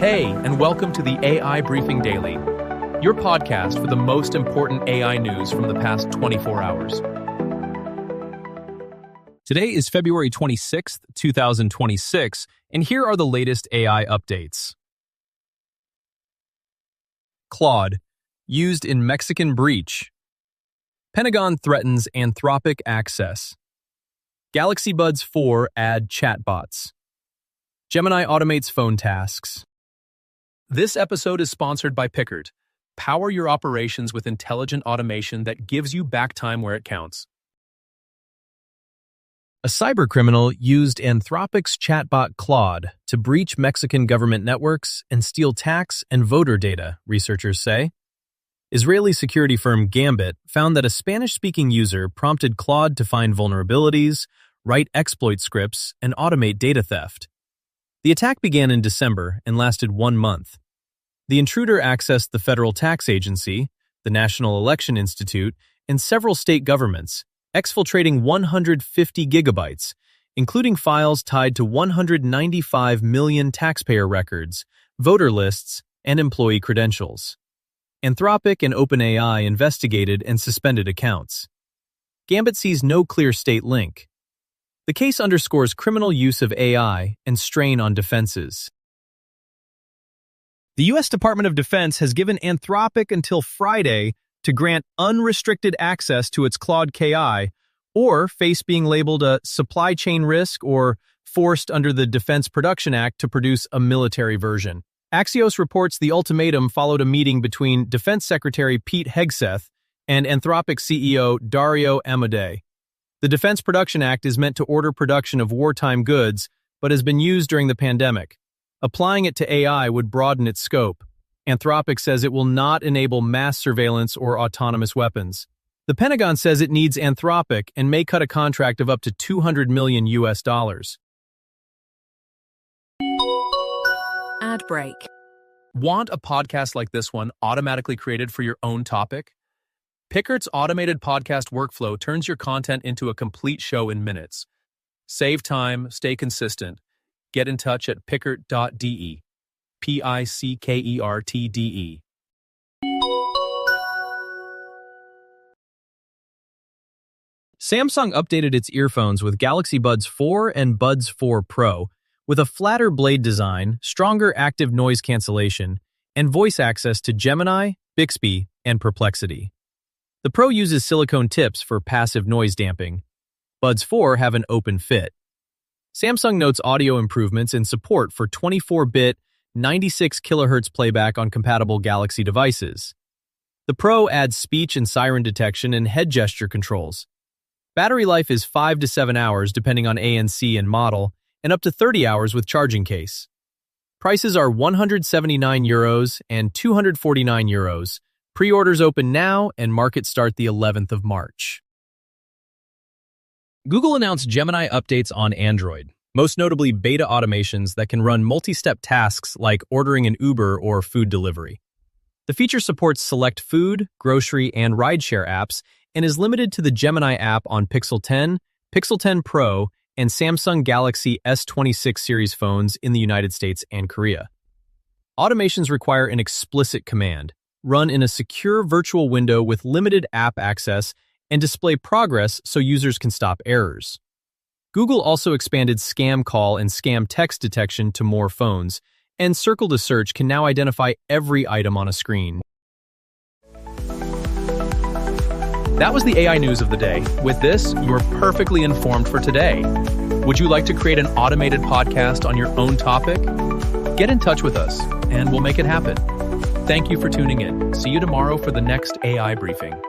Hey, and welcome to the AI Briefing Daily, your podcast for the most important AI news from the past 24 hours. Today is February 26th, 2026, and here are the latest AI updates. Claude, used in Mexican breach. Pentagon threatens Anthropic access. Galaxy Buds 4 add chatbots. Gemini automates phone tasks. This episode is sponsored by Pickard. Power your operations with intelligent automation that gives you back time where it counts. A cybercriminal used Anthropic's chatbot Claude to breach Mexican government networks and steal tax and voter data, researchers say. Israeli security firm Gambit found that a Spanish-speaking user prompted Claude to find vulnerabilities, write exploit scripts, and automate data theft. The attack began in December and lasted 1 month. The intruder accessed the Federal Tax Agency, the National Election Institute, and several state governments, exfiltrating 150 gigabytes, including files tied to 195 million taxpayer records, voter lists, and employee credentials. Anthropic and OpenAI investigated and suspended accounts. Gambit sees no clear state link. The case underscores criminal use of AI and strain on defenses. The U.S. Department of Defense has given Anthropic until Friday to grant unrestricted access to its Claude KI or face being labeled a supply chain risk or forced under the Defense Production Act to produce a military version. Axios reports the ultimatum followed a meeting between Defense Secretary Pete Hegseth and Anthropic CEO Dario Amodei. The Defense Production Act is meant to order production of wartime goods, but has been used during the pandemic. Applying it to AI would broaden its scope. Anthropic says it will not enable mass surveillance or autonomous weapons. The Pentagon says it needs Anthropic and may cut a contract of up to $200 million. Ad break. Want a podcast like this one automatically created for your own topic? Pickard's automated podcast workflow turns your content into a complete show in minutes. Save time, stay consistent. Get in touch at pickard.de. P-I-C-K-E-R-T-D-E. Samsung updated its earphones with Galaxy Buds 4 and Buds 4 Pro with a flatter blade design, stronger active noise cancellation, and voice access to Gemini, Bixby, and Perplexity. The Pro uses silicone tips for passive noise damping. Buds 4 have an open fit. Samsung notes audio improvements and support for 24-bit, 96 kHz playback on compatible Galaxy devices. The Pro adds speech and siren detection and head gesture controls. Battery life is 5 to 7 hours depending on ANC and model, and up to 30 hours with charging case. Prices are €179 and €249. Pre-orders open now and markets start the 11th of March. Google announced Gemini updates on Android, most notably beta automations that can run multi-step tasks like ordering an Uber or food delivery. The feature supports select food, grocery, and rideshare apps and is limited to the Gemini app on Pixel 10, Pixel 10 Pro, and Samsung Galaxy S26 series phones in the United States and Korea. Automations require an explicit command, run in a secure virtual window with limited app access, and display progress so users can stop errors. Google also expanded scam call and scam text detection to more phones, and Circle to Search can now identify every item on a screen. That was the AI news of the day. With this, you're perfectly informed for today. Would you like to create an automated podcast on your own topic? Get in touch with us, and we'll make it happen. Thank you for tuning in. See you tomorrow for the next AI briefing.